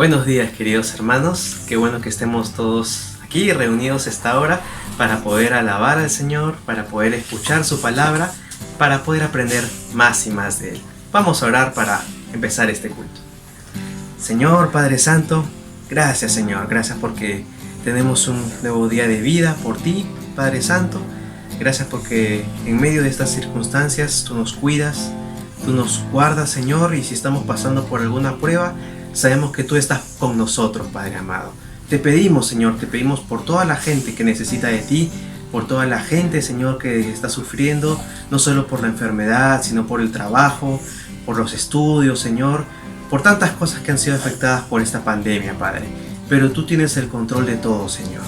Buenos días, queridos hermanos, qué bueno que estemos todos aquí reunidos a esta hora para poder alabar al Señor, para poder escuchar su palabra, para poder aprender más y más de Él. Vamos a orar para empezar este culto. Señor Padre Santo, gracias Señor, gracias porque tenemos un nuevo día de vida por ti, Padre Santo. Gracias porque en medio de estas circunstancias tú nos cuidas, tú nos guardas, Señor, y si estamos pasando por alguna prueba, sabemos que tú estás con nosotros, Padre amado. Te pedimos, Señor, te pedimos por toda la gente que necesita de ti, por toda la gente, Señor, que está sufriendo, no solo por la enfermedad, sino por el trabajo, por los estudios, Señor, por tantas cosas que han sido afectadas por esta pandemia, Padre. Pero tú tienes el control de todo, Señor.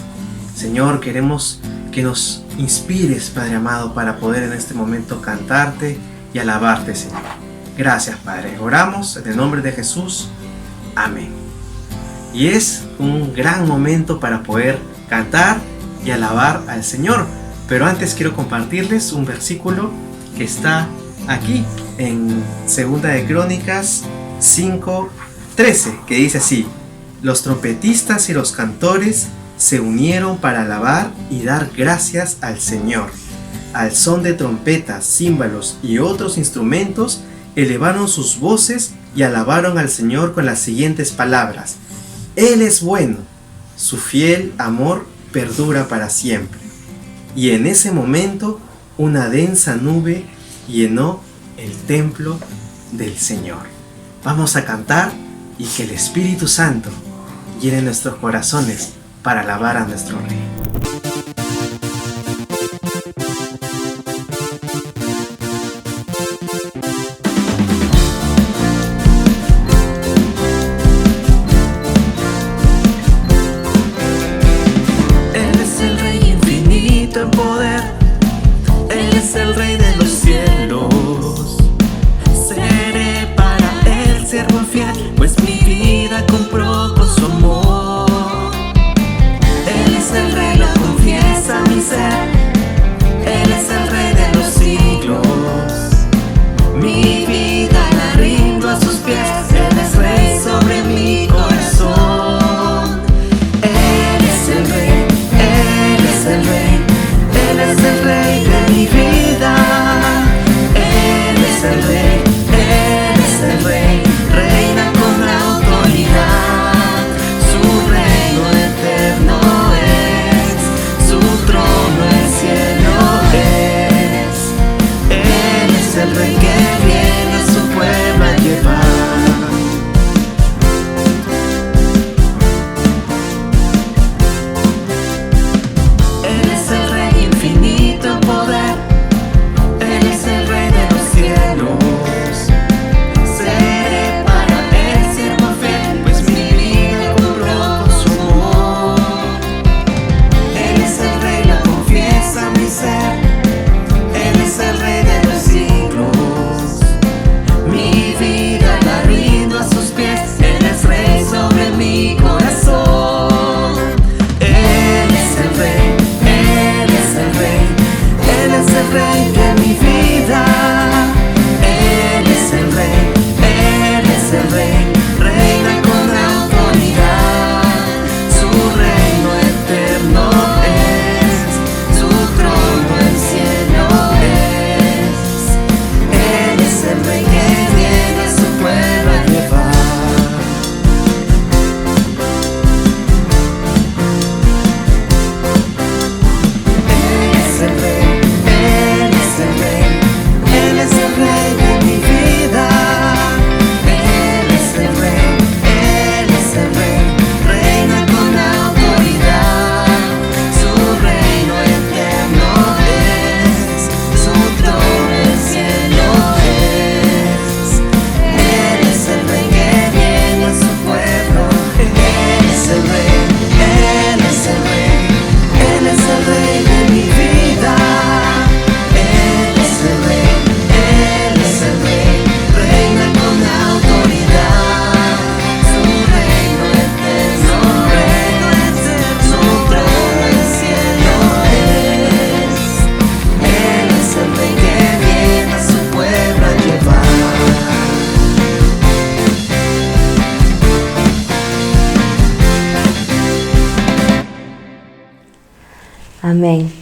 Señor, queremos que nos inspires, Padre amado, para poder en este momento cantarte y alabarte, Señor. Gracias, Padre. Oramos en el nombre de Jesús. Amén. Y es un gran momento para poder cantar y alabar al Señor. Pero antes quiero compartirles un versículo que está aquí en 2 de Crónicas 5:13, que dice así: los trompetistas y los cantores se unieron para alabar y dar gracias al Señor. Al son de trompetas, címbalos y otros instrumentos, elevaron sus voces y alabaron al Señor con las siguientes palabras: Él es bueno, su fiel amor perdura para siempre. Y en ese momento una densa nube llenó el templo del Señor. Vamos a cantar y que el Espíritu Santo llene nuestros corazones para alabar a nuestro Rey. En poder, Él es el Rey de los cielos. Seré para Él siervo fiel, pues mi vida compró con su amor. Él es el Rey.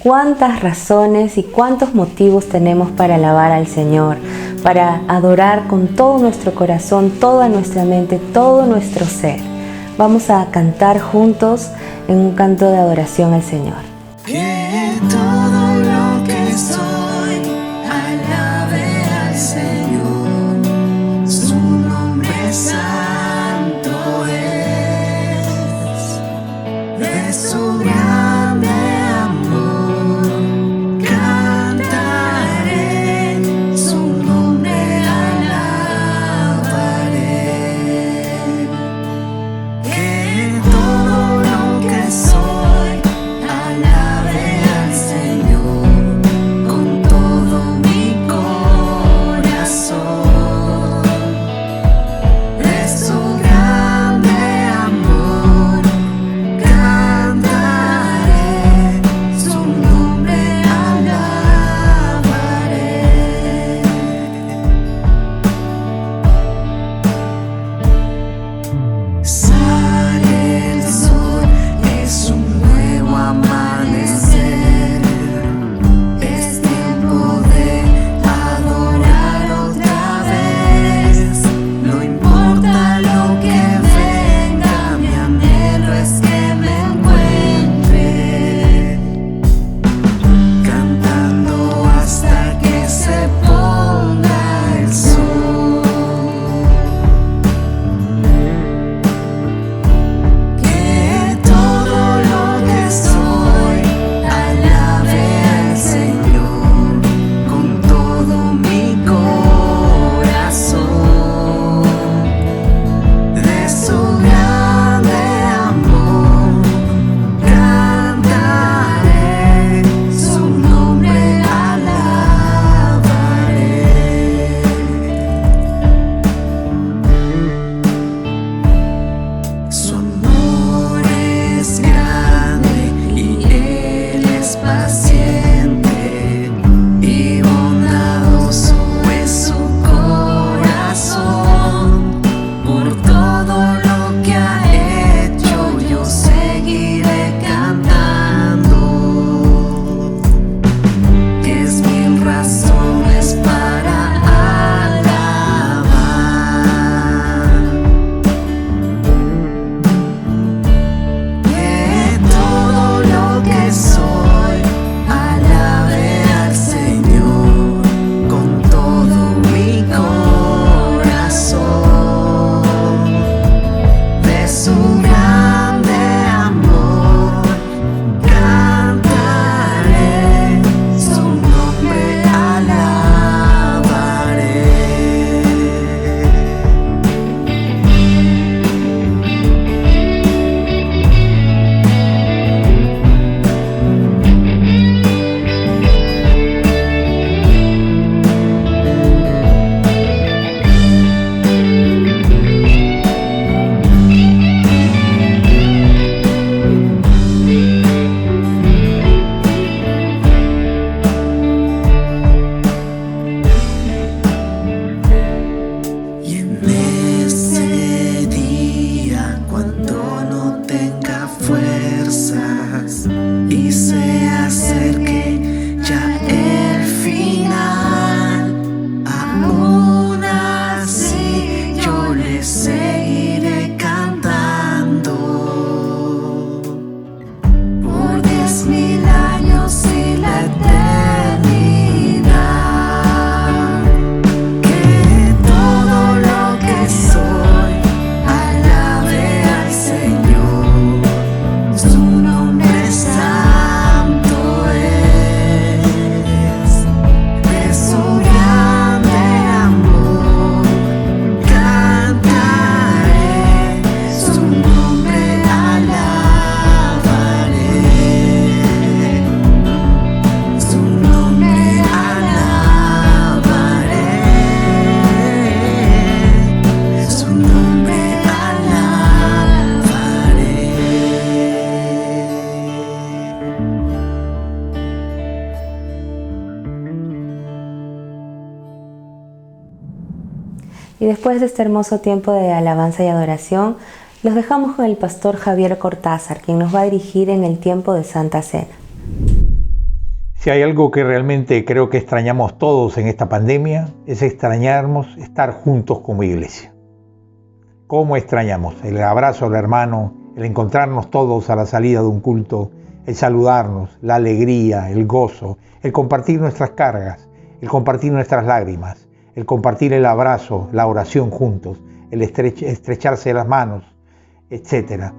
cuántas razones y cuántos motivos tenemos para alabar al Señor, para adorar con todo nuestro corazón, toda nuestra mente, todo nuestro ser. Vamos a cantar juntos en un canto de adoración al Señor. Que todo lo que soy alabe al Señor, su nombre santo es, de su grande amor cantaré, su nombre alabaré. Que todo lo que soy alabe al Señor con todo mi corazón, de su grande amor cantaré, su nombre alabaré. Sale el sol, es un nuevo amanecer, es tiempo de adorar otra vez. No importa lo que venga, mi anhelo es que me encuentre cantando hasta que se ponga el sol. Que todo lo que soy alabe al Señor con todo mi corazón, de su grande amor cantaré, su nombre alabaré. Su amor es grande y Él es paciente, y bondadoso es su corazón. Por todo lo que ha hecho yo seguiré cantando. Es mil razones para alabar. Que todo lo que soy alabe al Señor con todo mi corazón, de su grande amor cantaré, su nombre alabaré. Y en ese día, cuando no tenga fuerzas y se acerque ya el final, aún así yo le seguiré cantando por 10,000 años y la eternidad. Que todo lo que soy alabe al Señor, su nombre santo es, de su grande amor cantaré, su nombre alabaré, su nombre alabaré, su nombre alabaré. Y después de este hermoso tiempo de alabanza y adoración, los dejamos con el pastor Javier Cortázar, quien nos va a dirigir en el tiempo de Santa Cena. Si hay algo que realmente creo que extrañamos todos en esta pandemia, es extrañarnos estar juntos como iglesia. ¿Cómo extrañamos el abrazo al hermano, el encontrarnos todos a la salida de un culto, el saludarnos, la alegría, el gozo, el compartir nuestras cargas, el compartir nuestras lágrimas, el compartir el abrazo, la oración juntos, el estrecharse las manos, etc.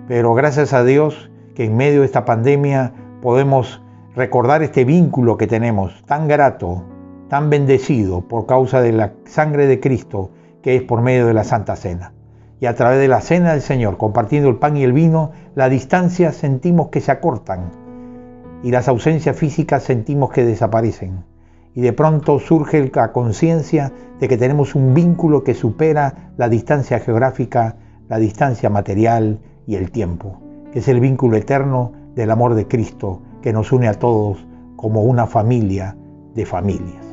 Pero gracias a Dios que en medio de esta pandemia podemos recordar este vínculo que tenemos tan grato, tan bendecido por causa de la sangre de Cristo, que es por medio de la Santa Cena. Y a través de la Cena del Señor, compartiendo el pan y el vino, la distancia sentimos que se acortan y las ausencias físicas sentimos que desaparecen. Y de pronto surge la conciencia de que tenemos un vínculo que supera la distancia geográfica, la distancia material y el tiempo, que es el vínculo eterno del amor de Cristo, que nos une a todos como una familia de familias.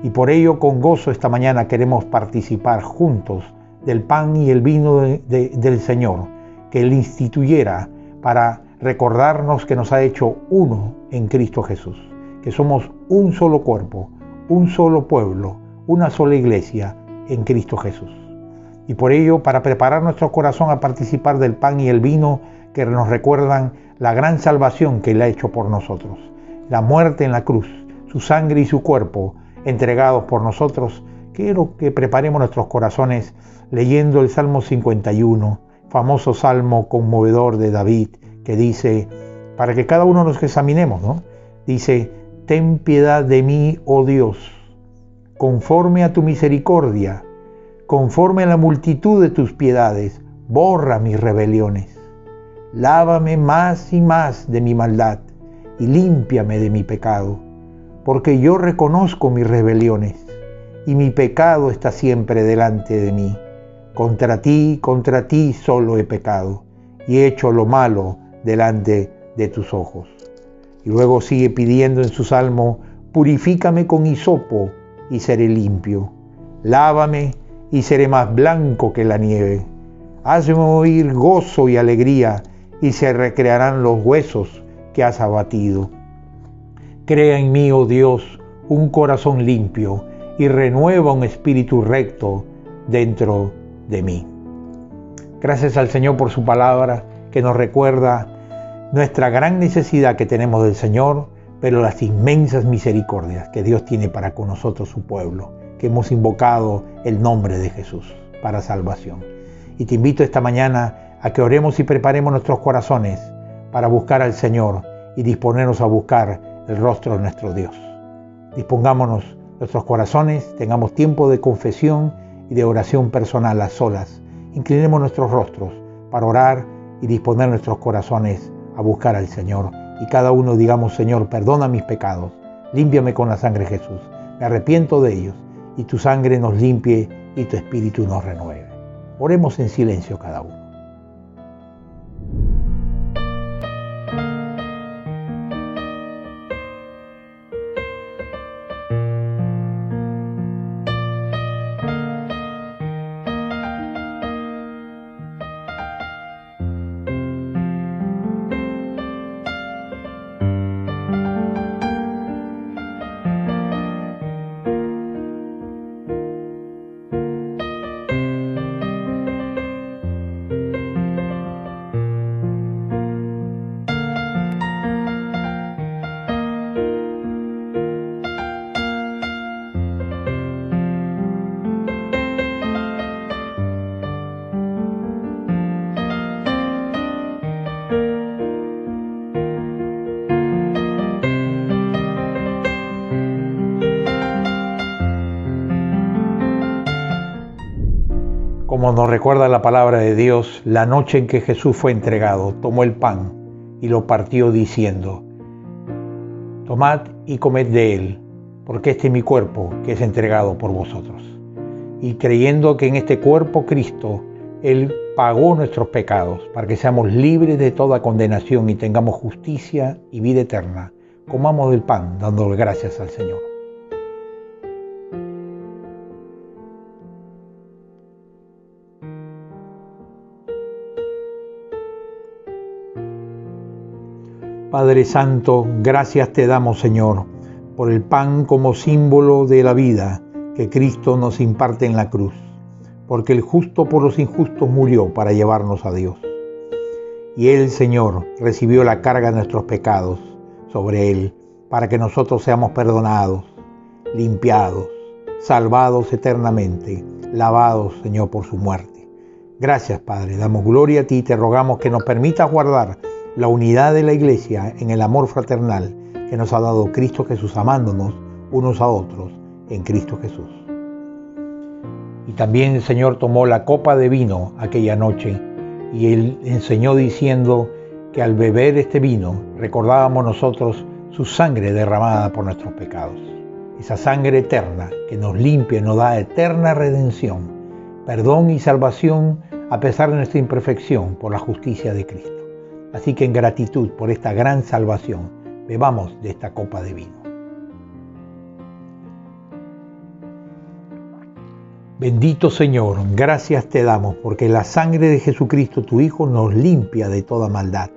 Y por ello, con gozo esta mañana queremos participar juntos del pan y el vino del Señor, que Él instituyera para recordarnos que nos ha hecho uno en Cristo Jesús, que somos un solo cuerpo, un solo pueblo, una sola iglesia en Cristo Jesús. Y por ello, para preparar nuestro corazón a participar del pan y el vino que nos recuerdan la gran salvación que Él ha hecho por nosotros, la muerte en la cruz, su sangre y su cuerpo entregados por nosotros, quiero que preparemos nuestros corazones leyendo el Salmo 51, famoso salmo conmovedor de David, que dice, para que cada uno nos examinemos, ¿no? Dice, ten piedad de mí, oh Dios, conforme a tu misericordia, conforme a la multitud de tus piedades, borra mis rebeliones. Lávame más y más de mi maldad y límpiame de mi pecado, porque yo reconozco mis rebeliones y mi pecado está siempre delante de mí. Contra ti solo he pecado y he hecho lo malo delante de tus ojos. Y luego sigue pidiendo en su salmo, purifícame con hisopo y seré limpio. Lávame y seré más blanco que la nieve. Hazme oír gozo y alegría y se recrearán los huesos que has abatido. Crea en mí, oh Dios, un corazón limpio y renueva un espíritu recto dentro de mí. Gracias al Señor por su palabra que nos recuerda nuestra gran necesidad que tenemos del Señor, pero las inmensas misericordias que Dios tiene para con nosotros, su pueblo, que hemos invocado el nombre de Jesús para salvación. Y te invito esta mañana a que oremos y preparemos nuestros corazones para buscar al Señor y disponernos a buscar el rostro de nuestro Dios. Dispongámonos nuestros corazones, tengamos tiempo de confesión y de oración personal a solas. Inclinemos nuestros rostros para orar y disponer nuestros corazones a buscar al Señor. Y cada uno digamos, Señor, perdona mis pecados, límpiame con la sangre de Jesús. Me arrepiento de ellos y tu sangre nos limpie y tu espíritu nos renueve. Oremos en silencio cada uno. Como nos recuerda la palabra de Dios, la noche en que Jesús fue entregado, tomó el pan y lo partió diciendo, tomad y comed de él, porque este es mi cuerpo que es entregado por vosotros. Y creyendo que en este cuerpo Cristo, Él pagó nuestros pecados para que seamos libres de toda condenación y tengamos justicia y vida eterna, comamos del pan dándole gracias al Señor. Padre Santo, gracias te damos, Señor, por el pan como símbolo de la vida que Cristo nos imparte en la cruz, porque el justo por los injustos murió para llevarnos a Dios. Y Él, Señor, recibió la carga de nuestros pecados sobre Él, para que nosotros seamos perdonados, limpiados, salvados eternamente, lavados, Señor, por su muerte. Gracias, Padre, damos gloria a ti y te rogamos que nos permitas guardar la unidad de la Iglesia en el amor fraternal que nos ha dado Cristo Jesús, amándonos unos a otros en Cristo Jesús. Y también el Señor tomó la copa de vino aquella noche y Él enseñó diciendo que al beber este vino recordábamos nosotros su sangre derramada por nuestros pecados. Esa sangre eterna que nos limpia y nos da eterna redención, perdón y salvación a pesar de nuestra imperfección por la justicia de Cristo. Así que en gratitud por esta gran salvación, bebamos de esta copa de vino. Bendito Señor, gracias te damos porque la sangre de Jesucristo, tu Hijo, nos limpia de toda maldad.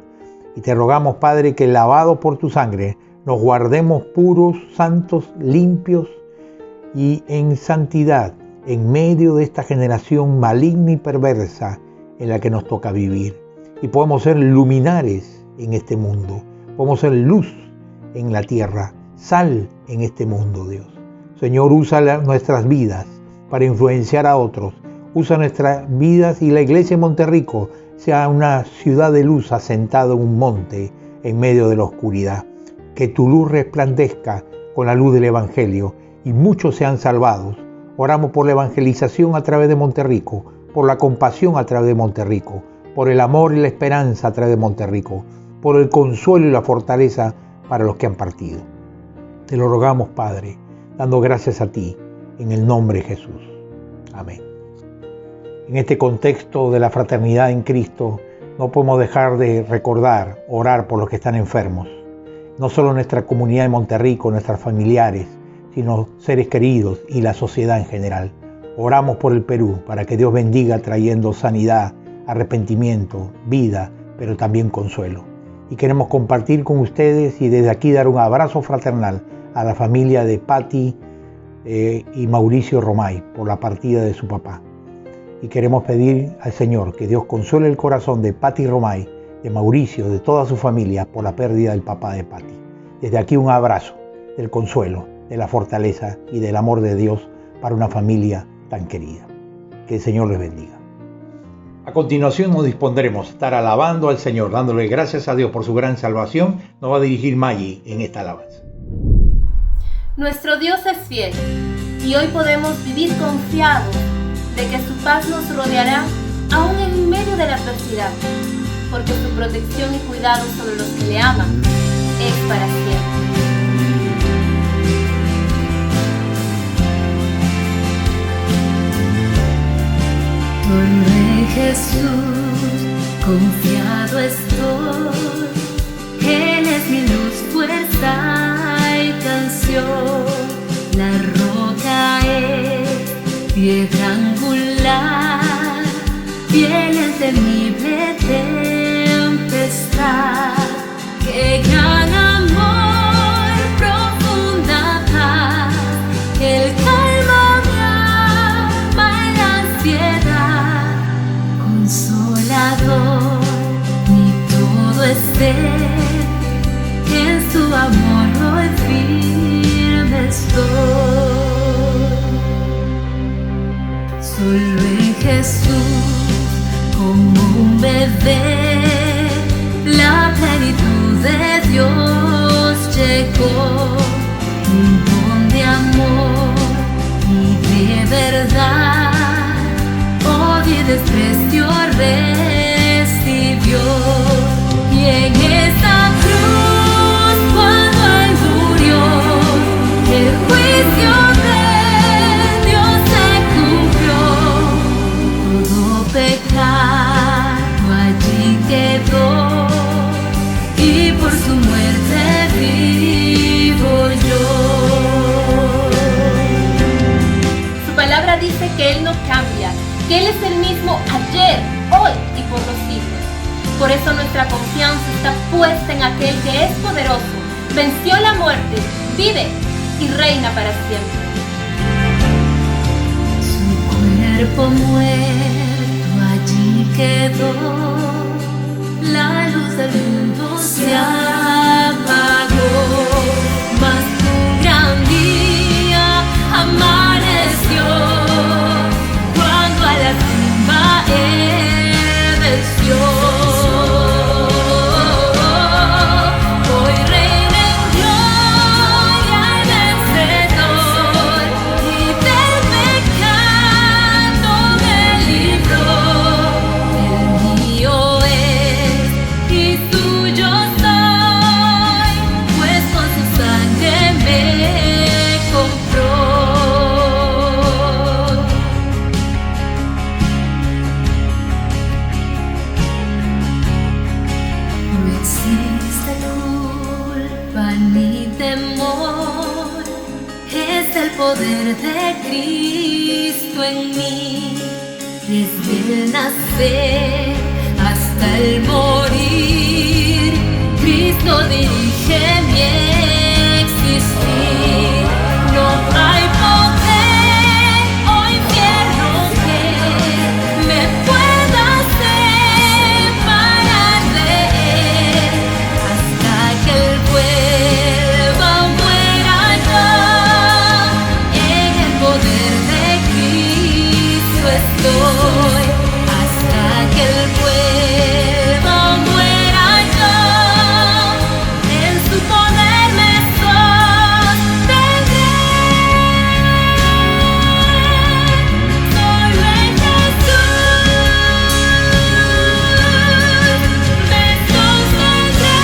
Y te rogamos, Padre, que lavados por tu sangre, nos guardemos puros, santos, limpios y en santidad en medio de esta generación maligna y perversa en la que nos toca vivir. Y podemos ser luminares en este mundo, podemos ser luz en la tierra, sal en este mundo, Dios. Señor, usa nuestras vidas para influenciar a otros, usa nuestras vidas y la iglesia de Monterrico sea una ciudad de luz asentada en un monte en medio de la oscuridad. Que tu luz resplandezca con la luz del Evangelio y muchos sean salvados. Oramos por la evangelización a través de Monterrico, por la compasión a través de Monterrico, por el amor y la esperanza a través de Monterrico, por el consuelo y la fortaleza para los que han partido. Te lo rogamos, Padre, dando gracias a ti, en el nombre de Jesús. Amén. En este contexto de la fraternidad en Cristo, no podemos dejar de recordar, orar por los que están enfermos. No solo nuestra comunidad de Monterrico, nuestros familiares, sino seres queridos y la sociedad en general. Oramos por el Perú, para que Dios bendiga trayendo sanidad, arrepentimiento, vida, pero también consuelo. Y queremos compartir con ustedes y desde aquí dar un abrazo fraternal a la familia de Patti y Mauricio Romay por la partida de su papá. Y queremos pedir al Señor que Dios consuele el corazón de Patti Romay, de Mauricio, de toda su familia por la pérdida del papá de Patti. Desde aquí un abrazo del consuelo, de la fortaleza y del amor de Dios para una familia tan querida. Que el Señor les bendiga. A continuación nos dispondremos a estar alabando al Señor, dándole gracias a Dios por su gran salvación. Nos va a dirigir Maggie en esta alabanza. Nuestro Dios es fiel y hoy podemos vivir confiados de que su paz nos rodeará aún en medio de la adversidad, porque su protección y cuidado sobre los que le aman es para siempre. Solo en Jesús confiado estoy, Él es mi luz, fuerza y canción. La roca es piedra angular, fiel en temible tempestad. ¡Qué gran amor, profunda paz! Él calma mi alma en la ansiedad, consolador, mi todo es Él, en su amor hoy firme estoy. Solo en Jesús, como un bebé, la plenitud de Dios llegó, un don de amor y de verdad, odio y desprecio recibió. Y en esta cruz, cuando Él murió, el juicio de Dios se cumplió. Todo pecado allí quedó, y por su muerte vivo yo. Su palabra dice que Él no cambia, que Él es el mismo ayer, hoy y por los siglos. Por eso nuestra confianza está puesta en aquel que es poderoso, venció la muerte, vive y reina para siempre. Su cuerpo muerto allí quedó, la luz del mundo se apagó, mas un gran día amaneció, cuando a la tumba él venció. Poder de Cristo en mí, desde el nacer hasta el morir, Cristo dirige mi existir. No hay poder o infierno que me pueda separar de Él, hasta que Él vuelva muera yo. Poder de Cristo estoy, hasta que Él vuelva muera yo, en su poder me sostendré. Solo en Jesús me sostendré.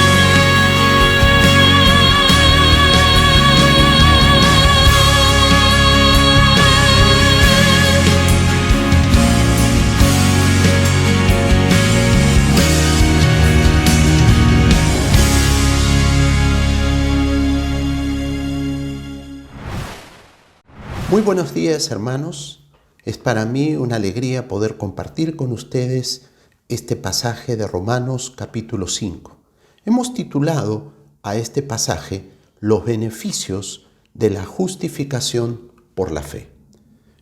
Muy buenos días, hermanos. Es para mí una alegría poder compartir con ustedes este pasaje de Romanos capítulo 5. Hemos titulado a este pasaje Los beneficios de la justificación por la fe.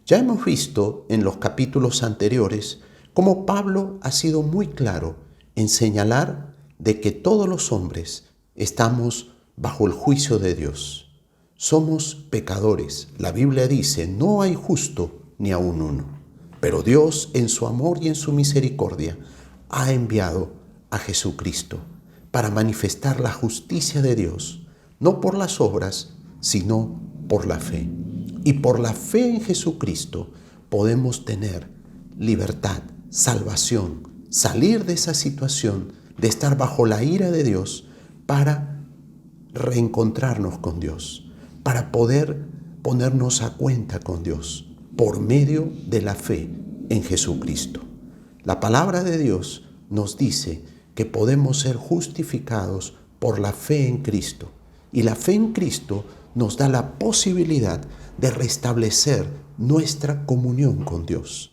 Ya hemos visto en los capítulos anteriores cómo Pablo ha sido muy claro en señalar de que todos los hombres estamos bajo el juicio de Dios. Somos pecadores. La Biblia dice, no hay justo ni aun uno. Pero Dios, en su amor y en su misericordia, ha enviado a Jesucristo para manifestar la justicia de Dios, no por las obras, sino por la fe. Y por la fe en Jesucristo podemos tener libertad, salvación, salir de esa situación de estar bajo la ira de Dios para reencontrarnos con Dios, para poder ponernos a cuenta con Dios por medio de la fe en Jesucristo. La palabra de Dios nos dice que podemos ser justificados por la fe en Cristo, y la fe en Cristo nos da la posibilidad de restablecer nuestra comunión con Dios.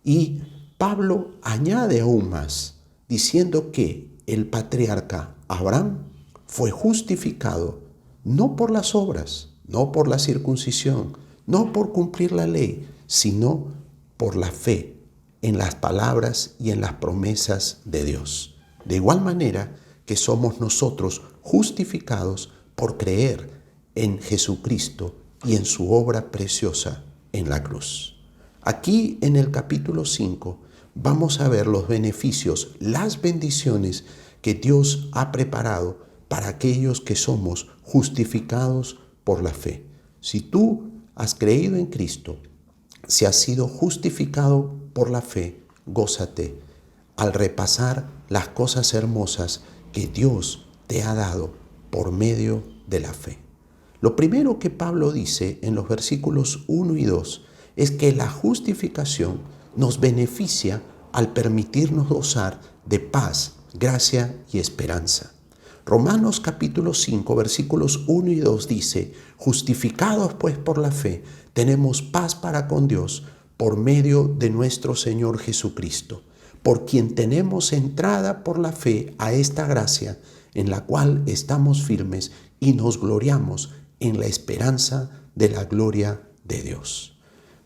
Y Pablo añade aún más, diciendo que el patriarca Abraham fue justificado no por las obras, no por la circuncisión, no por cumplir la ley, sino por la fe en las palabras y en las promesas de Dios. De igual manera que somos nosotros justificados por creer en Jesucristo y en su obra preciosa en la cruz. Aquí en el capítulo 5 vamos a ver los beneficios, las bendiciones que Dios ha preparado para aquellos que somos justificados por la fe. Si tú has creído en Cristo, si has sido justificado por la fe, gózate al repasar las cosas hermosas que Dios te ha dado por medio de la fe. Lo primero que Pablo dice en los versículos 1 y 2 es que la justificación nos beneficia al permitirnos gozar de paz, gracia y esperanza. Romanos capítulo 5, versículos 1 y 2 dice, justificados pues por la fe, tenemos paz para con Dios por medio de nuestro Señor Jesucristo, por quien tenemos entrada por la fe a esta gracia, en la cual estamos firmes y nos gloriamos en la esperanza de la gloria de Dios.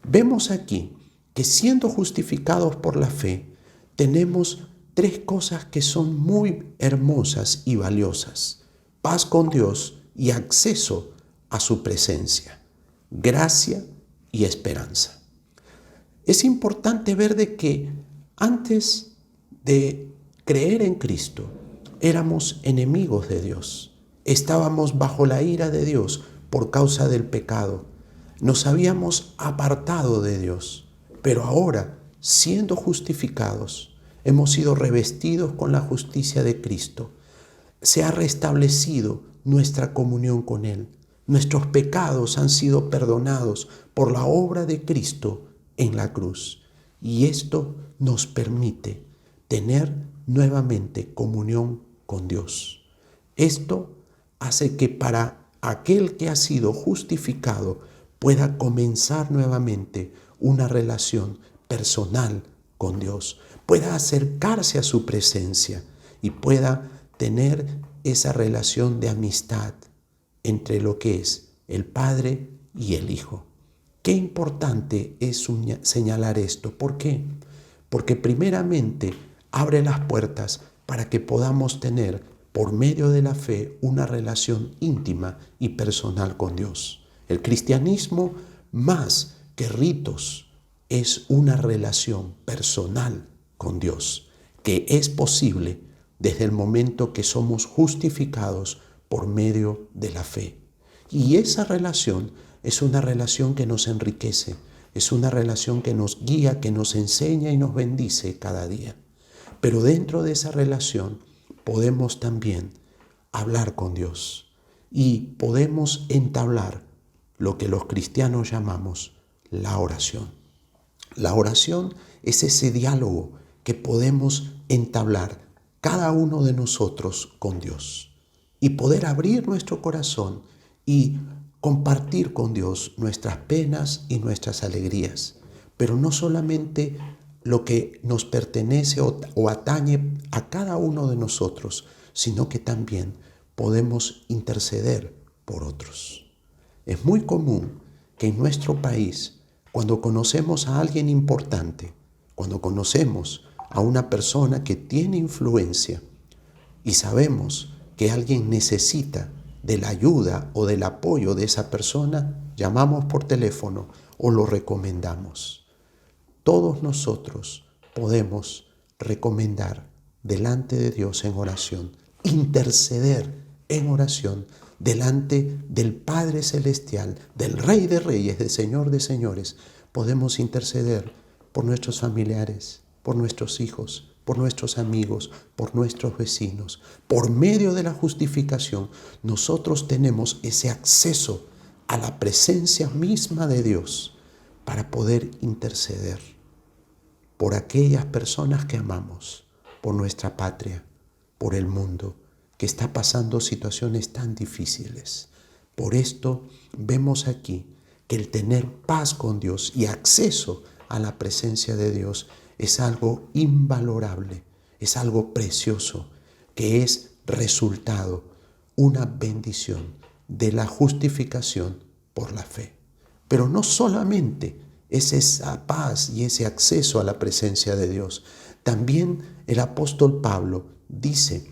Vemos aquí que siendo justificados por la fe, tenemos tres cosas que son muy hermosas y valiosas: paz con Dios y acceso a su presencia, gracia y esperanza. Es importante ver de que antes de creer en Cristo, éramos enemigos de Dios. Estábamos bajo la ira de Dios por causa del pecado. Nos habíamos apartado de Dios. Pero ahora, siendo justificados, hemos sido revestidos con la justicia de Cristo. Se ha restablecido nuestra comunión con Él. Nuestros pecados han sido perdonados por la obra de Cristo en la cruz. Y esto nos permite tener nuevamente comunión con Dios. Esto hace que para aquel que ha sido justificado pueda comenzar nuevamente una relación personal con Dios, pueda acercarse a su presencia y pueda tener esa relación de amistad entre lo que es el Padre y el Hijo. Qué importante es señalar esto. ¿Por qué? Porque primeramente abre las puertas para que podamos tener, por medio de la fe, una relación íntima y personal con Dios. El cristianismo, más que ritos, es una relación personal con Dios, que es posible desde el momento que somos justificados por medio de la fe. Y esa relación es una relación que nos enriquece, es una relación que nos guía, que nos enseña y nos bendice cada día. Pero dentro de esa relación podemos también hablar con Dios y podemos entablar lo que los cristianos llamamos la oración. La oración es ese diálogo que podemos entablar cada uno de nosotros con Dios y poder abrir nuestro corazón y compartir con Dios nuestras penas y nuestras alegrías, pero no solamente lo que nos pertenece o atañe a cada uno de nosotros, sino que también podemos interceder por otros. Es muy común que en nuestro país, cuando conocemos a alguien importante, cuando conocemos a una persona que tiene influencia y sabemos que alguien necesita de la ayuda o del apoyo de esa persona, llamamos por teléfono o lo recomendamos. Todos nosotros podemos recomendar delante de Dios en oración, interceder en oración delante del Padre Celestial, del Rey de Reyes, del Señor de Señores. Podemos interceder por nuestros familiares, por nuestros hijos, por nuestros amigos, por nuestros vecinos. Por medio de la justificación, nosotros tenemos ese acceso a la presencia misma de Dios para poder interceder por aquellas personas que amamos, por nuestra patria, por el mundo que está pasando situaciones tan difíciles. Por esto vemos aquí que el tener paz con Dios y acceso a la presencia de Dios es algo invalorable, es algo precioso, que es resultado, una bendición de la justificación por la fe. Pero no solamente es esa paz y ese acceso a la presencia de Dios. También el apóstol Pablo dice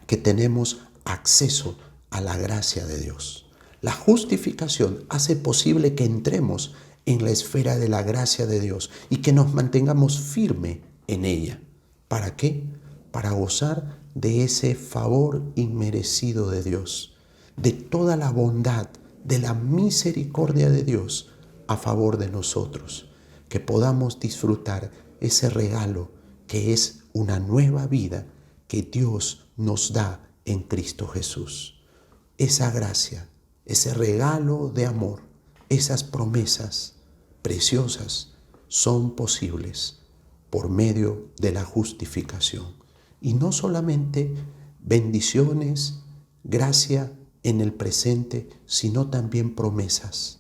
que tenemos acceso a la gracia de Dios. La justificación hace posible que entremos en la esfera de la gracia de Dios y que nos mantengamos firmes en ella. ¿Para qué? Para gozar de ese favor inmerecido de Dios, de toda la bondad, de la misericordia de Dios a favor de nosotros, que podamos disfrutar ese regalo que es una nueva vida que Dios nos da en Cristo Jesús. Esa gracia, ese regalo de amor, esas promesas preciosas son posibles por medio de la justificación. Y no solamente bendiciones, gracia en el presente, sino también promesas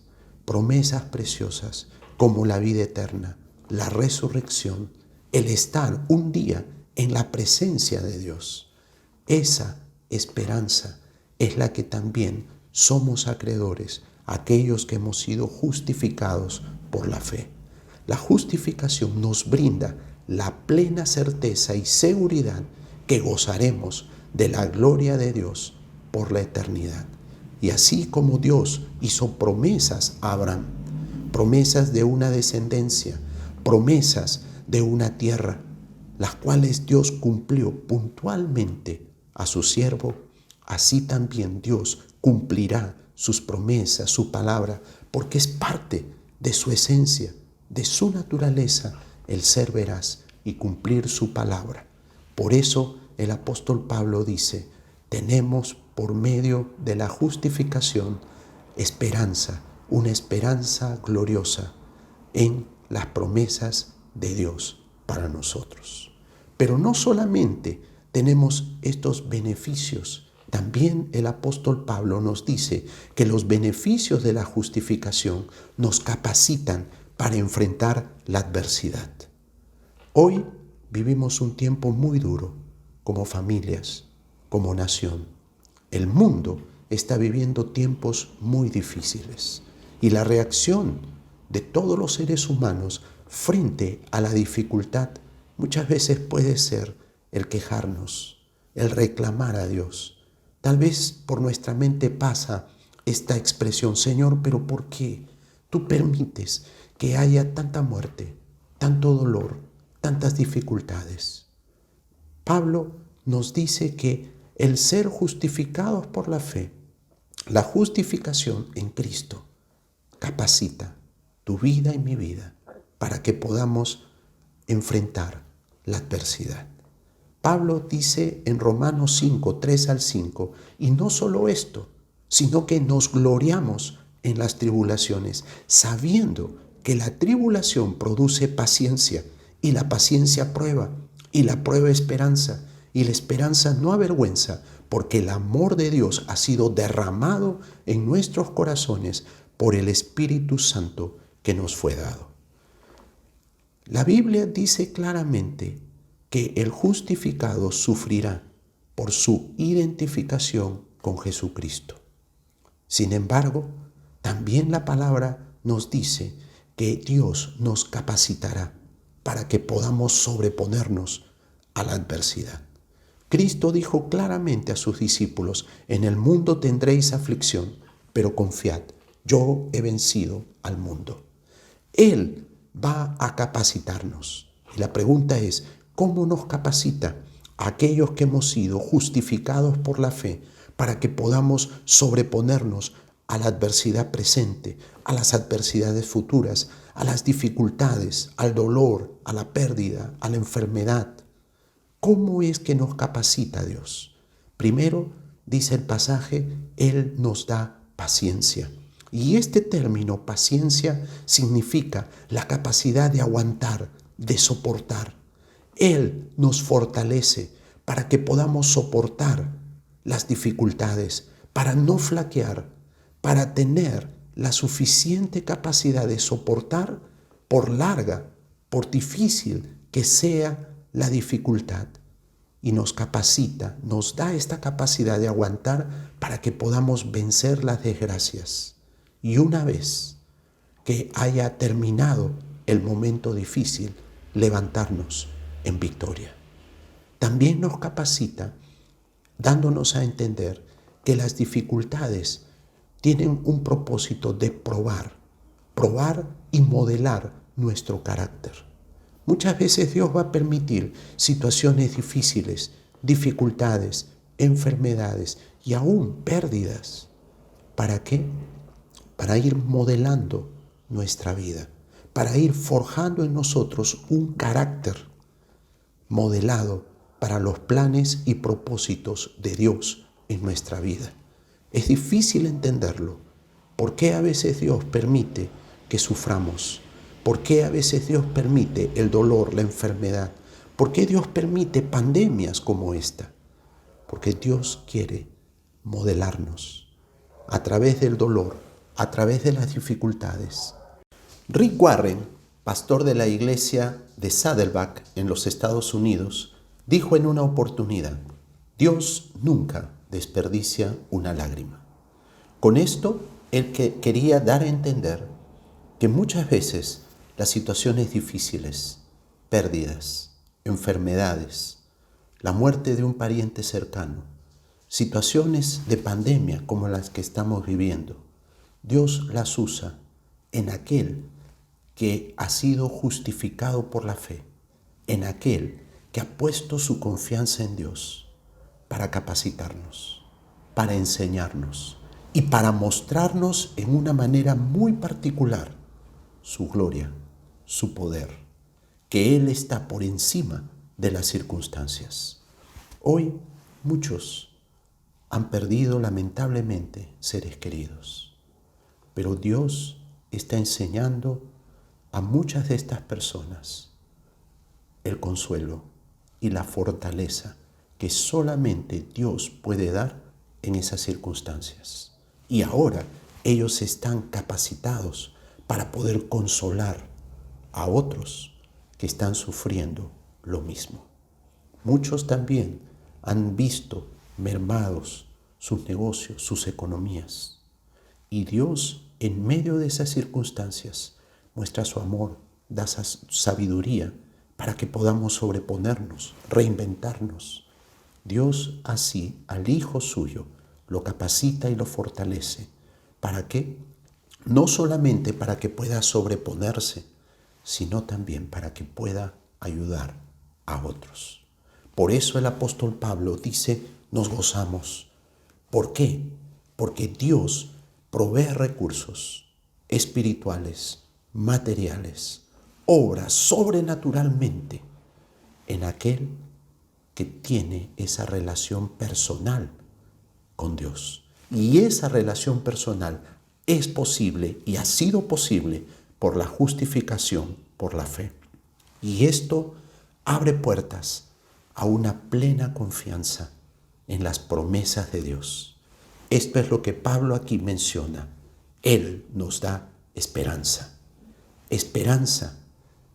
preciosas como la vida eterna, la resurrección, el estar un día en la presencia de Dios. Esa esperanza es la que también somos acreedores, aquellos que hemos sido justificados por la fe. La justificación nos brinda la plena certeza y seguridad que gozaremos de la gloria de Dios por la eternidad. Y así como Dios hizo promesas a Abraham, promesas de una descendencia, promesas de una tierra, las cuales Dios cumplió puntualmente a su siervo, así también Dios cumplirá sus promesas, su palabra, porque es parte de su esencia, de su naturaleza, el ser veraz y cumplir su palabra. Por eso el apóstol Pablo dice, tenemos por medio de la justificación esperanza, una esperanza gloriosa en las promesas de Dios para nosotros. Pero no solamente tenemos estos beneficios, también el apóstol Pablo nos dice que los beneficios de la justificación nos capacitan para enfrentar la adversidad. Hoy vivimos un tiempo muy duro como familias, como nación. El mundo está viviendo tiempos muy difíciles y la reacción de todos los seres humanos frente a la dificultad muchas veces puede ser el quejarnos, el reclamar a Dios. Tal vez por nuestra mente pasa esta expresión, Señor, ¿pero por qué tú permites que haya tanta muerte, tanto dolor, tantas dificultades? Pablo nos dice que el ser justificados por la fe, la justificación en Cristo, capacita tu vida y mi vida para que podamos enfrentar la adversidad. Pablo dice en Romanos 5, 3 al 5, y no solo esto, sino que nos gloriamos en las tribulaciones, sabiendo que la tribulación produce paciencia, y la paciencia prueba, y la prueba esperanza, y la esperanza no avergüenza, porque el amor de Dios ha sido derramado en nuestros corazones por el Espíritu Santo que nos fue dado. La Biblia dice claramente que el justificado sufrirá por su identificación con Jesucristo. Sin embargo, también la palabra nos dice que Dios nos capacitará para que podamos sobreponernos a la adversidad. Cristo dijo claramente a sus discípulos, en el mundo tendréis aflicción, pero confiad, yo he vencido al mundo. Él va a capacitarnos. Y la pregunta es, ¿cómo nos capacita a aquellos que hemos sido justificados por la fe para que podamos sobreponernos a la adversidad presente, a las adversidades futuras, a las dificultades, al dolor, a la pérdida, a la enfermedad? ¿Cómo es que nos capacita Dios? Primero, dice el pasaje, Él nos da paciencia. Y este término, paciencia, significa la capacidad de aguantar, de soportar. Él nos fortalece para que podamos soportar las dificultades, para no flaquear, para tener la suficiente capacidad de soportar por larga, por difícil que sea la dificultad. Y nos capacita, nos da esta capacidad de aguantar para que podamos vencer las desgracias. Y una vez que haya terminado el momento difícil, levantarnos en victoria. También nos capacita dándonos a entender que las dificultades tienen un propósito de probar y modelar nuestro carácter. Muchas veces Dios va a permitir situaciones difíciles, dificultades, enfermedades y aún pérdidas. ¿Para qué? Para ir modelando nuestra vida, para ir forjando en nosotros un carácter modelado para los planes y propósitos de Dios en nuestra vida. Es difícil entenderlo. ¿Por qué a veces Dios permite que suframos? ¿Por qué a veces Dios permite el dolor, la enfermedad? ¿Por qué Dios permite pandemias como esta? Porque Dios quiere modelarnos a través del dolor, a través de las dificultades. Rick Warren pastor de la iglesia de Saddleback en los Estados Unidos, dijo en una oportunidad: Dios nunca desperdicia una lágrima. Con esto, él quería dar a entender que muchas veces las situaciones difíciles, pérdidas, enfermedades, la muerte de un pariente cercano, situaciones de pandemia como las que estamos viviendo, Dios las usa en aquel que ha sido justificado por la fe, en aquel que ha puesto su confianza en Dios para capacitarnos, para enseñarnos y para mostrarnos en una manera muy particular su gloria, su poder, que Él está por encima de las circunstancias. Hoy muchos han perdido lamentablemente seres queridos, pero Dios está enseñando a muchas de estas personas el consuelo y la fortaleza que solamente Dios puede dar en esas circunstancias. Y ahora ellos están capacitados para poder consolar a otros que están sufriendo lo mismo. Muchos también han visto mermados sus negocios, sus economías. Y Dios, en medio de esas circunstancias, muestra su amor, da sabiduría para que podamos sobreponernos, reinventarnos. Dios así al Hijo suyo lo capacita y lo fortalece. ¿Para qué? No solamente para que pueda sobreponerse, sino también para que pueda ayudar a otros. Por eso el apóstol Pablo dice, nos gozamos. ¿Por qué? Porque Dios provee recursos espirituales, materiales, obra sobrenaturalmente en aquel que tiene esa relación personal con Dios. Y esa relación personal es posible y ha sido posible por la justificación, por la fe. Y esto abre puertas a una plena confianza en las promesas de Dios. Esto es lo que Pablo aquí menciona. Él nos da esperanza. Esperanza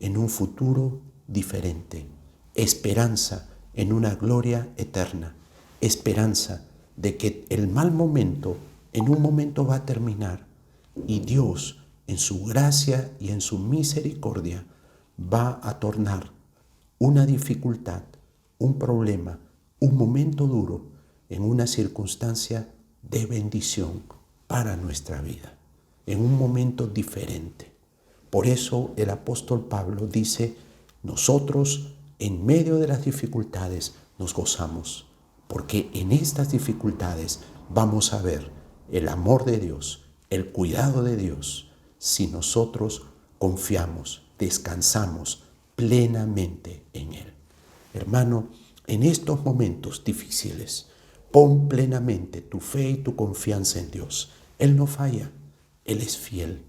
en un futuro diferente. Esperanza en una gloria eterna. Esperanza de que el mal momento en un momento va a terminar y Dios en su gracia y en su misericordia va a tornar una dificultad, un problema, un momento duro en una circunstancia de bendición para nuestra vida, en un momento diferente. Por eso el apóstol Pablo dice, nosotros en medio de las dificultades nos gozamos, porque en estas dificultades vamos a ver el amor de Dios, el cuidado de Dios, si nosotros confiamos, descansamos plenamente en Él. Hermano, en estos momentos difíciles, pon plenamente tu fe y tu confianza en Dios. Él no falla, Él es fiel.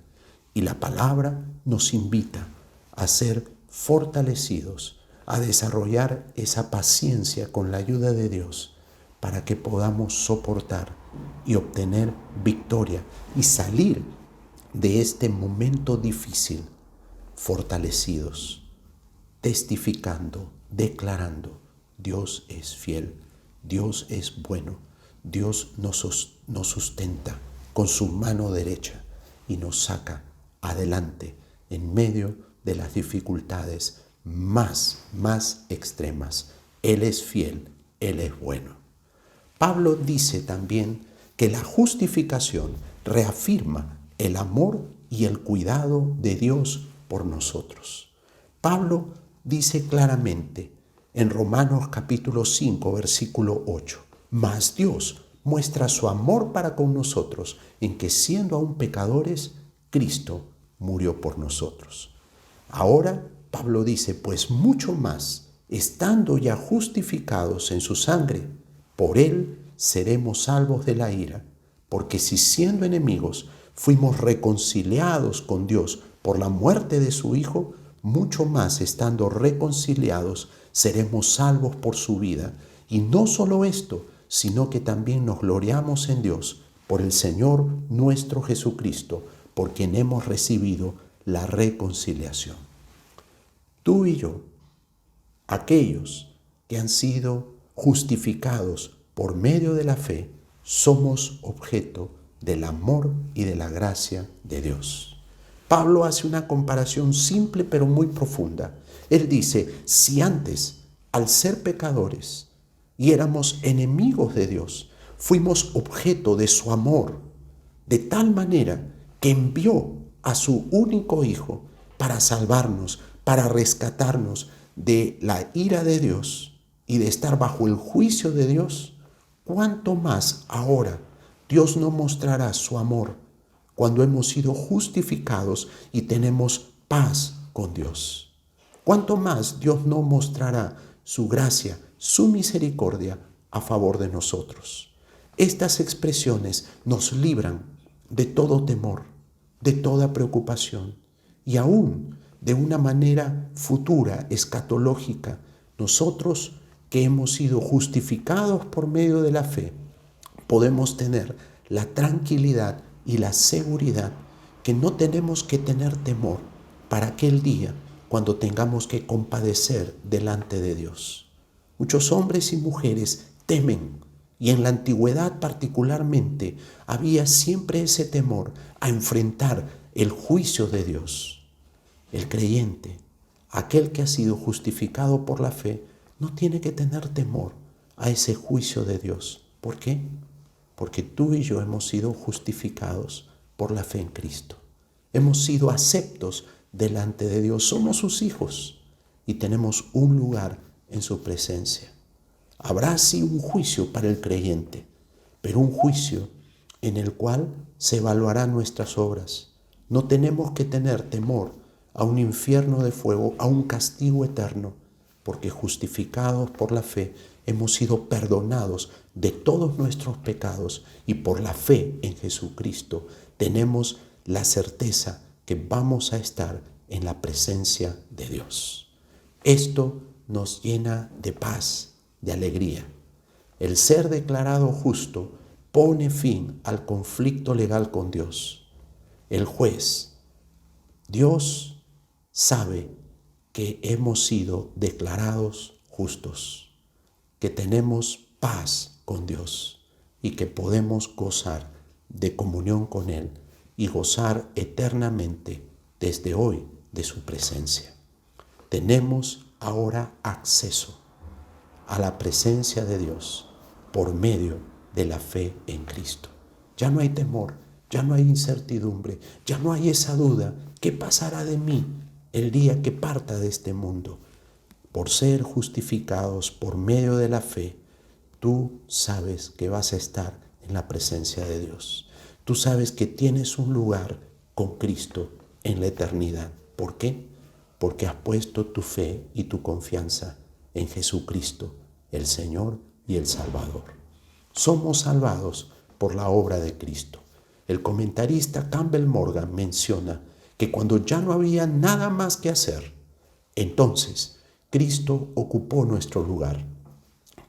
Y la palabra nos invita a ser fortalecidos, a desarrollar esa paciencia con la ayuda de Dios para que podamos soportar y obtener victoria y salir de este momento difícil fortalecidos, testificando, declarando, Dios es fiel, Dios es bueno, Dios nos sustenta con su mano derecha y nos saca adelante en medio de las dificultades más extremas. Él es fiel, Él es bueno. Pablo dice también que la justificación reafirma el amor y el cuidado de Dios por nosotros. Pablo dice claramente en Romanos capítulo 5, versículo 8, mas Dios muestra su amor para con nosotros en que siendo aún pecadores, Cristo murió por nosotros. Ahora Pablo dice, pues mucho más, estando ya justificados en su sangre, por él seremos salvos de la ira, porque si siendo enemigos fuimos reconciliados con Dios por la muerte de su Hijo, mucho más estando reconciliados seremos salvos por su vida. Y no solo esto, sino que también nos gloriamos en Dios por el Señor nuestro Jesucristo, por quien hemos recibido la reconciliación. Tú y yo, aquellos que han sido justificados por medio de la fe, somos objeto del amor y de la gracia de Dios. Pablo hace una comparación simple pero muy profunda. Él dice, si antes, al ser pecadores y éramos enemigos de Dios, fuimos objeto de su amor, de tal manera que envió a su único Hijo para salvarnos, para rescatarnos de la ira de Dios y de estar bajo el juicio de Dios, ¿cuánto más ahora Dios nos mostrará su amor cuando hemos sido justificados y tenemos paz con Dios? ¿Cuánto más Dios nos mostrará su gracia, su misericordia a favor de nosotros? Estas expresiones nos libran de todo temor, de toda preocupación y aún de una manera futura, escatológica, nosotros que hemos sido justificados por medio de la fe, podemos tener la tranquilidad y la seguridad que no tenemos que tener temor para aquel día cuando tengamos que compadecer delante de Dios. Muchos hombres y mujeres temen, y en la antigüedad particularmente había siempre ese temor a enfrentar el juicio de Dios. El creyente, aquel que ha sido justificado por la fe, no tiene que tener temor a ese juicio de Dios. ¿Por qué? Porque tú y yo hemos sido justificados por la fe en Cristo. Hemos sido aceptos delante de Dios. Somos sus hijos y tenemos un lugar en su presencia. Habrá sí un juicio para el creyente, pero un juicio en el cual se evaluarán nuestras obras. No tenemos que tener temor a un infierno de fuego, a un castigo eterno, porque justificados por la fe hemos sido perdonados de todos nuestros pecados y por la fe en Jesucristo tenemos la certeza que vamos a estar en la presencia de Dios. Esto nos llena de paz, de alegría. El ser declarado justo pone fin al conflicto legal con Dios. El juez, Dios, sabe que hemos sido declarados justos, que tenemos paz con Dios y que podemos gozar de comunión con Él y gozar eternamente desde hoy de su presencia. Tenemos ahora acceso a la presencia de Dios por medio de la fe en Cristo. Ya no hay temor, ya no hay incertidumbre, ya no hay esa duda. ¿Qué pasará de mí el día que parta de este mundo? Por ser justificados por medio de la fe, tú sabes que vas a estar en la presencia de Dios. Tú sabes que tienes un lugar con Cristo en la eternidad. ¿Por qué? Porque has puesto tu fe y tu confianza en Jesucristo, el Señor y el Salvador. Somos salvados por la obra de Cristo. El comentarista Campbell Morgan menciona que cuando ya no había nada más que hacer, entonces Cristo ocupó nuestro lugar.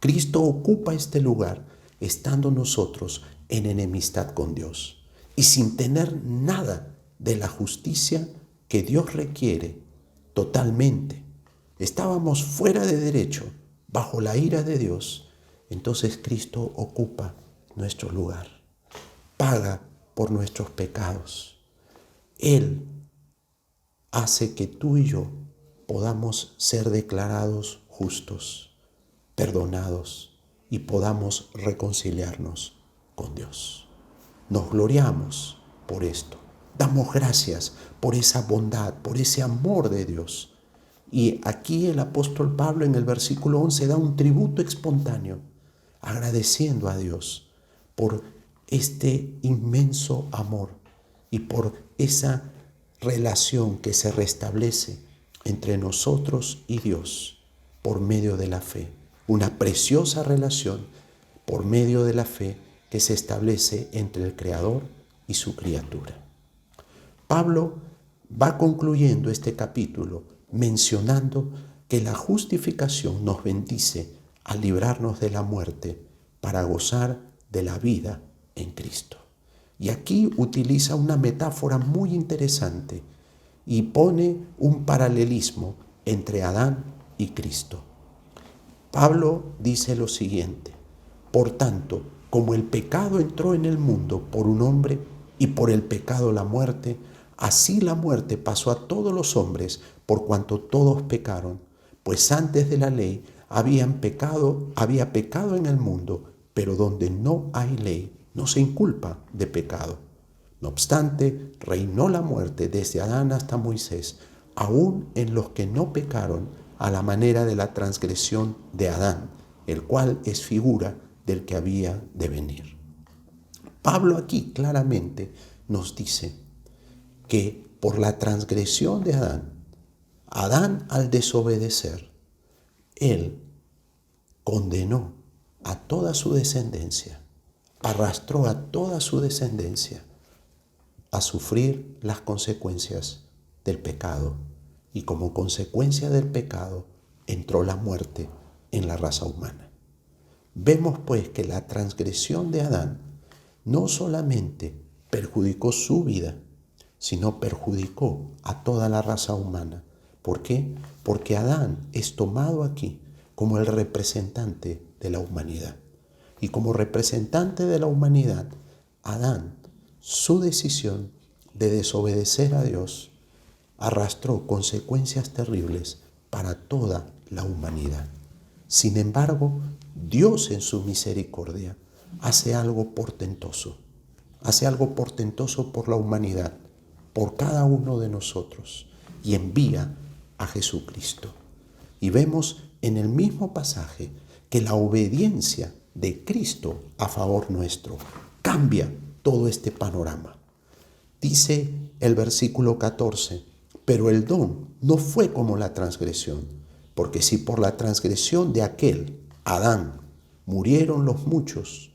Cristo ocupa este lugar estando nosotros en enemistad con Dios y sin tener nada de la justicia que Dios requiere totalmente. Estábamos fuera de derecho, bajo la ira de Dios. Entonces Cristo ocupa nuestro lugar, paga por nuestros pecados. Él hace que tú y yo podamos ser declarados justos, perdonados y podamos reconciliarnos con Dios. Nos gloriamos por esto. Damos gracias por esa bondad, por ese amor de Dios. Y aquí el apóstol Pablo en el versículo 11 da un tributo espontáneo, agradeciendo a Dios por este inmenso amor y por esa relación que se restablece entre nosotros y Dios por medio de la fe. Una preciosa relación por medio de la fe que se establece entre el Creador y su criatura. Pablo va concluyendo este capítulo mencionando que la justificación nos bendice al librarnos de la muerte para gozar de la vida en Cristo. Y aquí utiliza una metáfora muy interesante y pone un paralelismo entre Adán y Cristo. Pablo dice lo siguiente: por tanto, como el pecado entró en el mundo por un hombre y por el pecado la muerte, así la muerte pasó a todos los hombres por cuanto todos pecaron, pues antes de la ley había pecado en el mundo, pero donde no hay ley no se inculpa de pecado. No obstante, reinó la muerte desde Adán hasta Moisés, aun en los que no pecaron a la manera de la transgresión de Adán, el cual es figura del que había de venir. Pablo aquí claramente nos dice que por la transgresión de Adán al desobedecer, él condenó a toda su descendencia, arrastró a toda su descendencia a sufrir las consecuencias del pecado, y como consecuencia del pecado entró la muerte en la raza humana. Vemos pues que la transgresión de Adán no solamente perjudicó su vida, sino perjudicó a toda la raza humana. ¿Por qué? Porque Adán es tomado aquí como el representante de la humanidad. Y como representante de la humanidad, Adán, su decisión de desobedecer a Dios, arrastró consecuencias terribles para toda la humanidad. Sin embargo, Dios en su misericordia hace algo portentoso por la humanidad, por cada uno de nosotros, y envía a Jesucristo. Y vemos en el mismo pasaje que la obediencia de Cristo a favor nuestro cambia todo este panorama. Dice el versículo 14, pero el don no fue como la transgresión, porque si por la transgresión de aquel, Adán, murieron los muchos,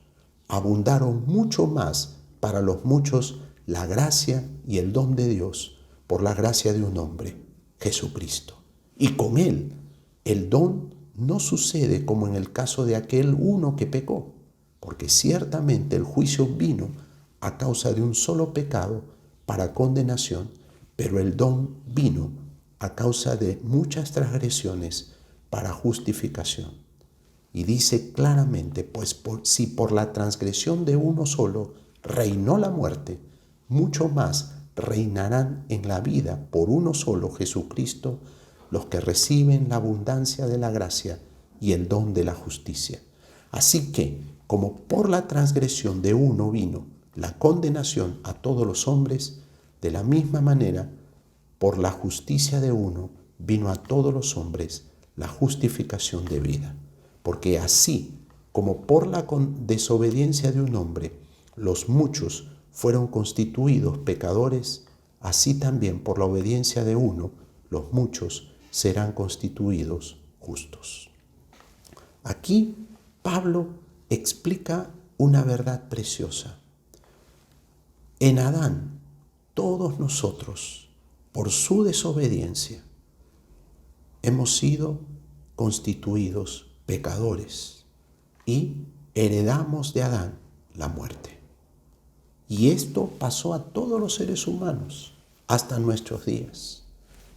abundaron mucho más para los muchos la gracia y el don de Dios por la gracia de un hombre, Jesucristo. Y con él, el don no sucede como en el caso de aquel uno que pecó, porque ciertamente el juicio vino a causa de un solo pecado para condenación, pero el don vino a causa de muchas transgresiones para justificación. Y dice claramente, pues si por la transgresión de uno solo reinó la muerte, mucho más reinarán en la vida por uno solo, Jesucristo, los que reciben la abundancia de la gracia y el don de la justicia. Así que, como por la transgresión de uno vino la condenación a todos los hombres, de la misma manera, por la justicia de uno vino a todos los hombres la justificación de vida. Porque así como por la desobediencia de un hombre los muchos fueron constituidos pecadores, así también por la obediencia de uno los muchos serán constituidos justos. Aquí Pablo explica una verdad preciosa. En Adán, todos nosotros, por su desobediencia, hemos sido constituidos pecadores y heredamos de Adán la muerte. Y esto pasó a todos los seres humanos hasta nuestros días.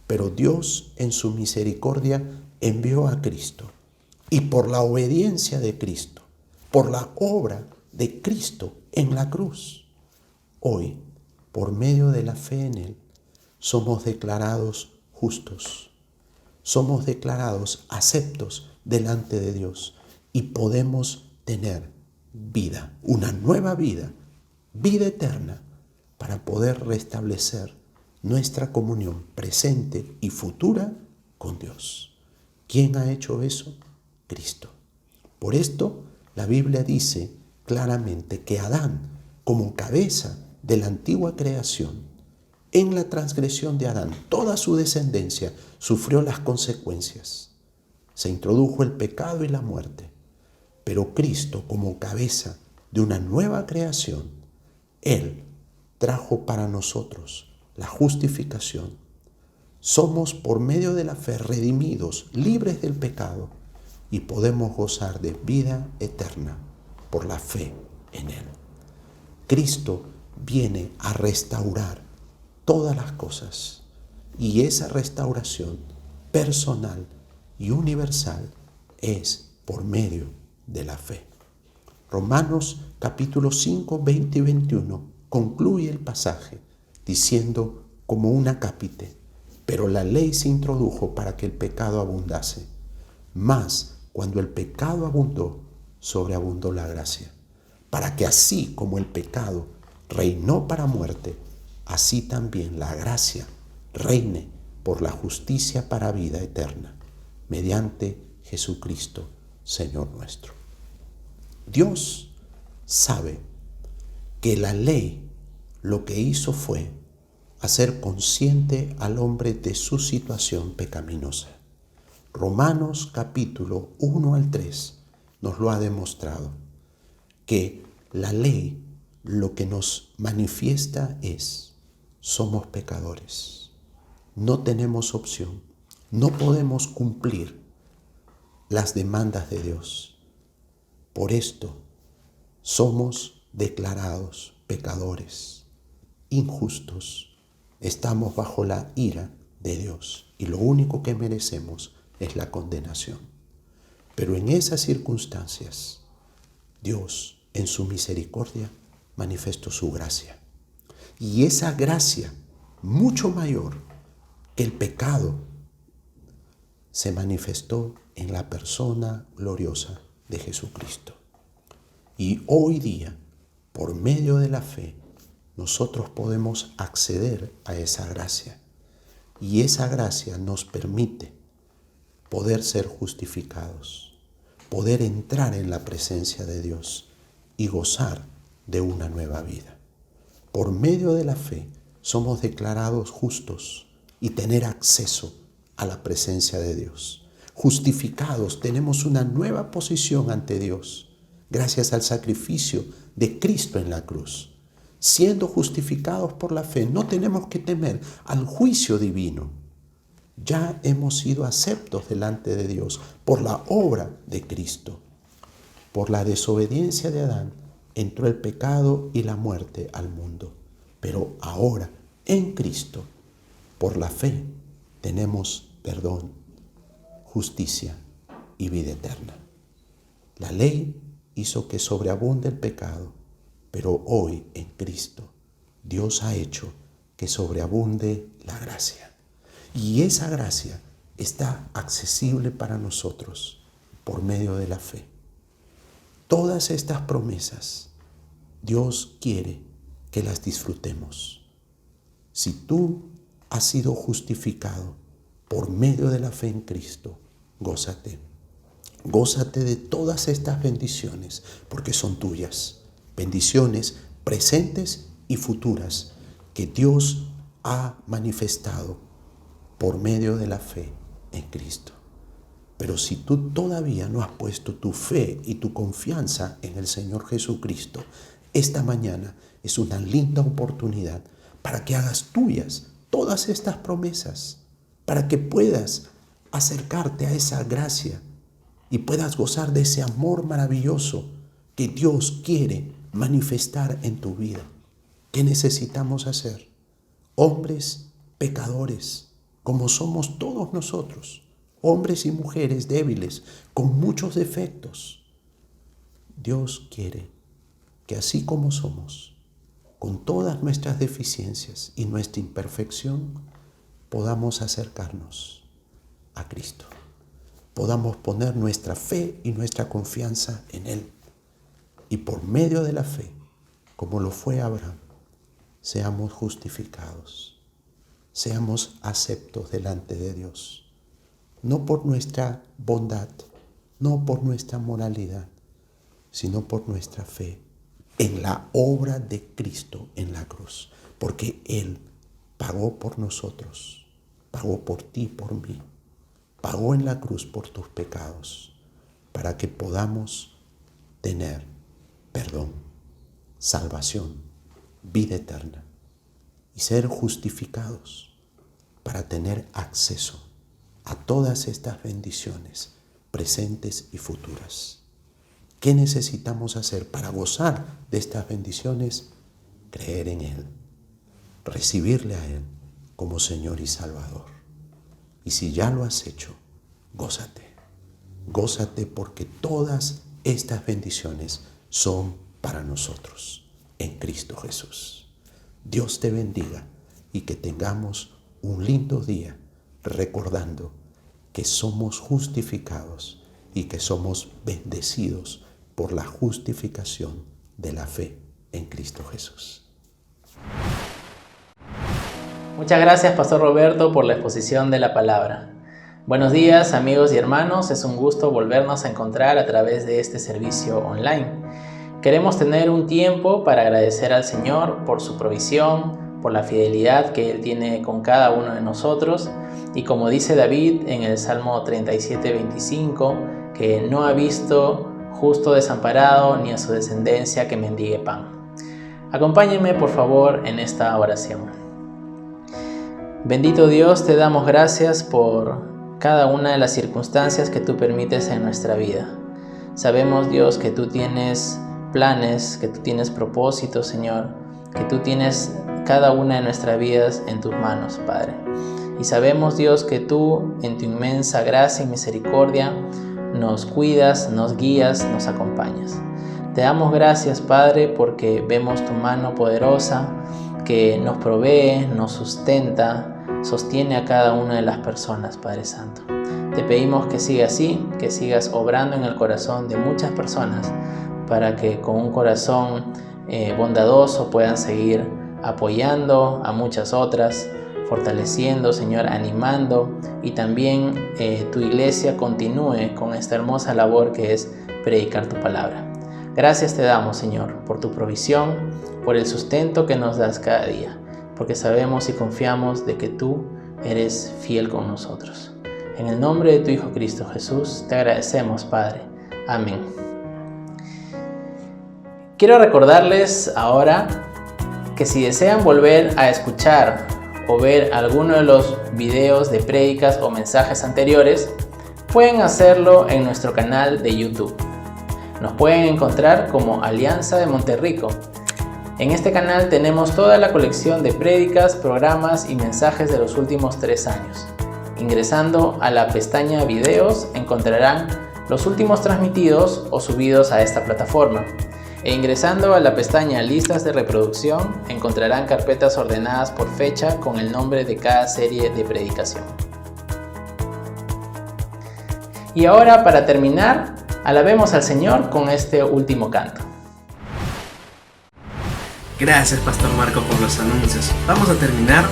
Pero Dios en su misericordia envió a Cristo. Y por la obediencia de Cristo, por la obra de Cristo en la cruz, hoy, por medio de la fe en Él, somos declarados justos. Somos declarados aceptos delante de Dios y podemos tener vida, una nueva vida, vida eterna, para poder restablecer nuestra comunión presente y futura con Dios. ¿Quién ha hecho eso? Cristo. Por esto, la Biblia dice claramente que Adán, como cabeza de la antigua creación, en la transgresión de Adán, toda su descendencia sufrió las consecuencias. Se introdujo el pecado y la muerte. Pero Cristo, como cabeza de una nueva creación, Él trajo para nosotros la justificación. Somos por medio de la fe redimidos, libres del pecado, y podemos gozar de vida eterna por la fe en Él. Cristo viene a restaurar todas las cosas, y esa restauración personal y universal es por medio de la fe. Romanos capítulo 5, 20 y 21 concluye el pasaje diciendo como un acápite: pero la ley se introdujo para que el pecado abundase. Mas cuando el pecado abundó, sobreabundó la gracia, para que así como el pecado reinó para muerte, así también la gracia reine por la justicia para vida eterna, mediante Jesucristo, Señor nuestro. Dios sabe que la ley lo que hizo fue hacer consciente al hombre de su situación pecaminosa. Romanos capítulo 1 al 3 nos lo ha demostrado, que la ley lo que nos manifiesta es: somos pecadores, no tenemos opción, no podemos cumplir las demandas de Dios. Por esto somos declarados pecadores, injustos, estamos bajo la ira de Dios y lo único que merecemos es la condenación. Pero en esas circunstancias, Dios, en su misericordia, manifestó su gracia. Y esa gracia, mucho mayor que el pecado, se manifestó en la persona gloriosa de Jesucristo. Y hoy día, por medio de la fe, nosotros podemos acceder a esa gracia. Y esa gracia nos permite poder ser justificados, poder entrar en la presencia de Dios y gozar de una nueva vida. Por medio de la fe somos declarados justos y tener acceso a la presencia de Dios. Justificados, tenemos una nueva posición ante Dios gracias al sacrificio de Cristo en la cruz. Siendo justificados por la fe, no tenemos que temer al juicio divino. Ya hemos sido aceptos delante de Dios por la obra de Cristo. Por la desobediencia de Adán entró el pecado y la muerte al mundo. Pero ahora, en Cristo, por la fe, tenemos perdón, justicia y vida eterna. La ley hizo que sobreabunde el pecado, pero hoy en Cristo Dios ha hecho que sobreabunde la gracia. Y esa gracia está accesible para nosotros por medio de la fe. Todas estas promesas Dios quiere que las disfrutemos. Si tú has sido justificado por medio de la fe en Cristo, gózate. Gózate de todas estas bendiciones porque son tuyas. Bendiciones presentes y futuras que Dios ha manifestado por medio de la fe en Cristo. Pero si tú todavía no has puesto tu fe y tu confianza en el Señor Jesucristo, esta mañana es una linda oportunidad para que hagas tuyas todas estas promesas, para que puedas acercarte a esa gracia y puedas gozar de ese amor maravilloso que Dios quiere manifestar en tu vida. ¿Qué necesitamos hacer? Hombres pecadores, como somos todos nosotros, hombres y mujeres débiles, con muchos defectos. Dios quiere que así como somos, con todas nuestras deficiencias y nuestra imperfección, podamos acercarnos a Cristo. Podamos poner nuestra fe y nuestra confianza en Él. Y por medio de la fe, como lo fue Abraham, seamos justificados. Seamos aceptos delante de Dios, no por nuestra bondad, no por nuestra moralidad, sino por nuestra fe en la obra de Cristo en la cruz, porque Él pagó por nosotros, pagó por ti, por mí, pagó en la cruz por tus pecados, para que podamos tener perdón, salvación, vida eterna y ser justificados para tener acceso a todas estas bendiciones presentes y futuras. ¿Qué necesitamos hacer para gozar de estas bendiciones? Creer en Él, recibirle a Él como Señor y Salvador. Y si ya lo has hecho, gózate. Gózate porque todas estas bendiciones son para nosotros en Cristo Jesús. Dios te bendiga y que tengamos un lindo día recordando que somos justificados y que somos bendecidos por la justificación de la fe en Cristo Jesús. Muchas gracias, Pastor Roberto, por la exposición de la palabra. Buenos días, amigos y hermanos. Es un gusto volvernos a encontrar a través de este servicio online. Queremos tener un tiempo para agradecer al Señor por su provisión, por la fidelidad que Él tiene con cada uno de nosotros. Y como dice David en el Salmo 37:25, que no ha visto justo desamparado ni a su descendencia que mendigue pan. Acompáñenme, por favor, en esta oración. Bendito Dios, te damos gracias por cada una de las circunstancias que tú permites en nuestra vida. Sabemos, Dios, que tú tienes planes, que tú tienes propósitos, Señor, que tú tienes cada una de nuestras vidas en tus manos, Padre. Y sabemos, Dios, que tú, en tu inmensa gracia y misericordia, nos cuidas, nos guías, nos acompañas. Te damos gracias, Padre, porque vemos tu mano poderosa que nos provee, nos sustenta, sostiene a cada una de las personas, Padre Santo. Te pedimos que siga así, que sigas obrando en el corazón de muchas personas para que con un corazón bondadoso puedan seguir apoyando a muchas otras, fortaleciendo, Señor, animando, y también tu iglesia continúe con esta hermosa labor que es predicar tu palabra. Gracias te damos, Señor, por tu provisión, por el sustento que nos das cada día, porque sabemos y confiamos de que tú eres fiel con nosotros. En el nombre de tu Hijo Cristo Jesús, te agradecemos, Padre. Amén. Quiero recordarles ahora que si desean volver a escuchar o ver alguno de los videos de prédicas o mensajes anteriores, pueden hacerlo en nuestro canal de YouTube. Nos pueden encontrar como Alianza de Monterrico. En este canal tenemos toda la colección de prédicas, programas y mensajes de los últimos 3 años. Ingresando a la pestaña Videos encontrarán los últimos transmitidos o subidos a esta plataforma. E ingresando a la pestaña Listas de reproducción encontrarán carpetas ordenadas por fecha con el nombre de cada serie de predicación. Y ahora, para terminar, alabemos al Señor con este último canto. Gracias, Pastor Marco, por los anuncios. Vamos a terminar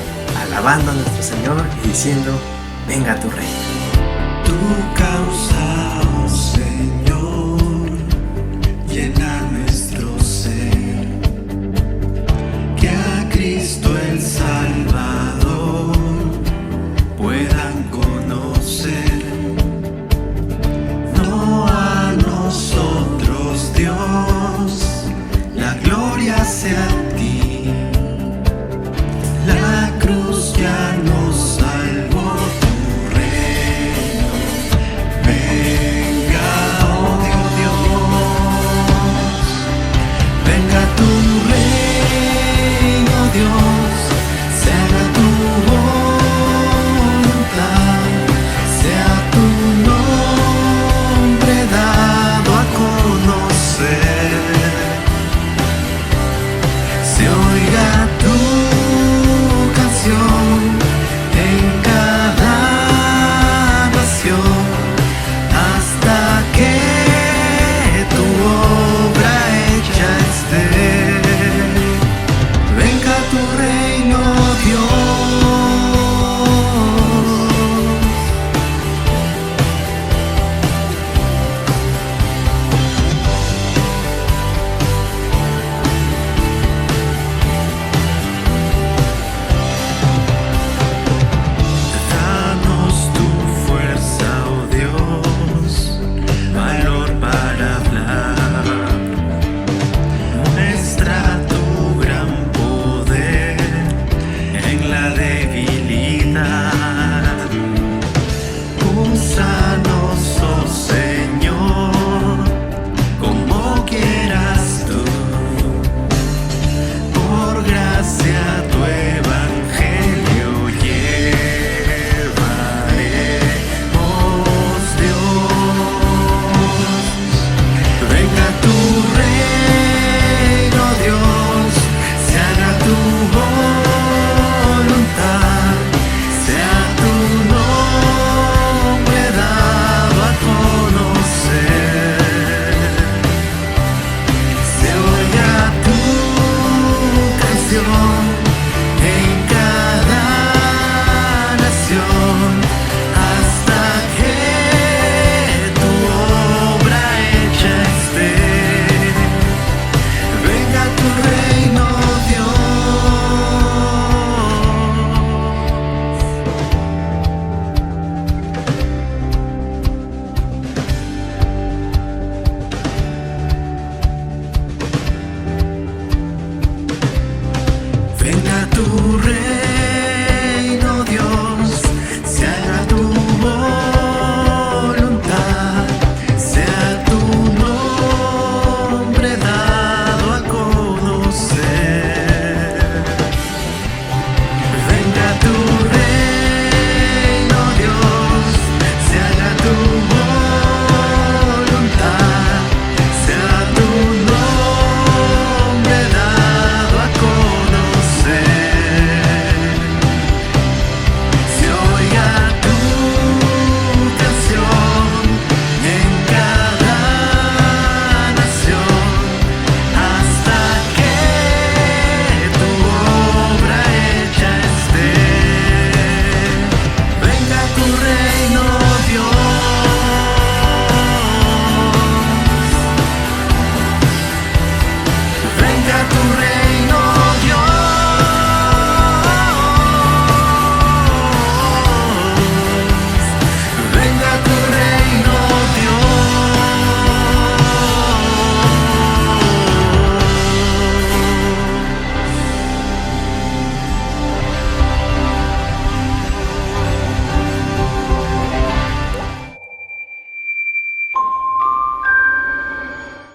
alabando a nuestro Señor y diciendo: venga tu reino. Tu causa